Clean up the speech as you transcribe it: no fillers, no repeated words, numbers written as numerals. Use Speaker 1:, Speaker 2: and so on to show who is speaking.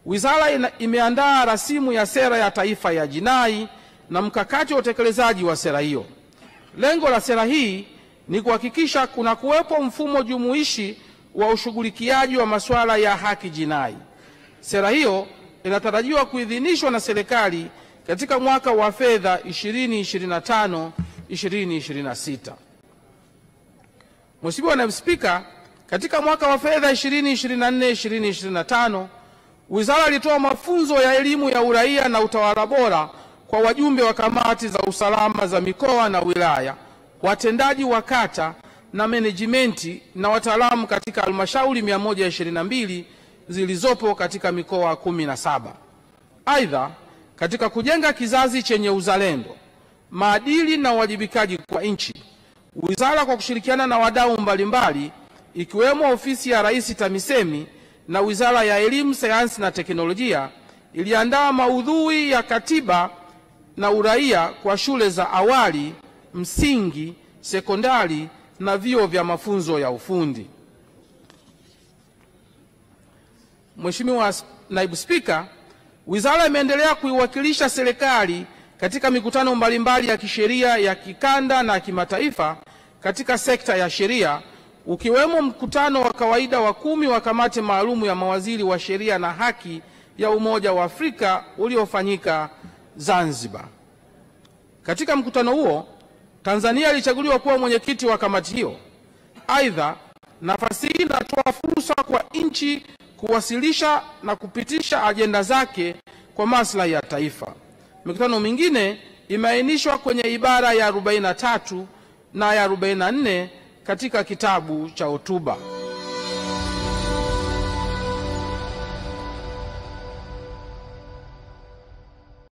Speaker 1: Wizara imeandaa rasimu ya sera ya taifa ya jinai na mkakati wa utekelezaji wa sera hiyo. Lengo la sera hii ni kuhakikisha kuna kuwepo mfumo jumuishi wa ushughulikiaji wa masuala ya haki jinai. Sera hiyo inatarajiwa kuidhinishwa na serikali katika mwaka wa fedha 2025-2026. Mheshimiwa Naibu Spika, katika mwaka wa fedha 2024-2025 wizara ilitoa mafunzo ya elimu ya uraia na utawala bora kwa wajumbe wa kamati za usalama za mikoa na wilaya, watendaji wa kata na menejimenti na wataalamu katika halmashauri 122 zilizopo katika mikoa 17. Aidha, katika kujenga kizazi chenye uzalendo, maadili na uwajibikaji kwa nchi, wizara kwa kushirikiana na wadau mbalimbali ikiwemo ofisi ya Rais TAMISEMI na Wizara ya Elimu, Sayansi na Teknolojia iliandaa maudhui ya katiba na uraia kwa shule za awali, msingi, sekondari na vyuo vya mafunzo ya ufundi. Mheshimiwa Naibu Spika, wizara imeendelea kuiwakilisha serikali katika mikutano mbalimbali ya kisheria ya kikanda na kimataifa katika sekta ya sheria, ukiwemo mkutano wa kawaida wa 10 wa kamati maalumu ya mawaziri wa sheria na haki ya Umoja wa Afrika uliofanyika Zanzibar. Katika mkutano huo, Tanzania ilichaguliwa kuwa mwenyekiti wa kamati hiyo. Aidha, nafasi hii inatoa fursa kwa nchi kuwasilisha na kupitisha ajenda zake kwa maslahi ya taifa. Mikutano mingine imeainishwa kwenye ibara ya 43 na ya 44 katika kitabu cha hotuba.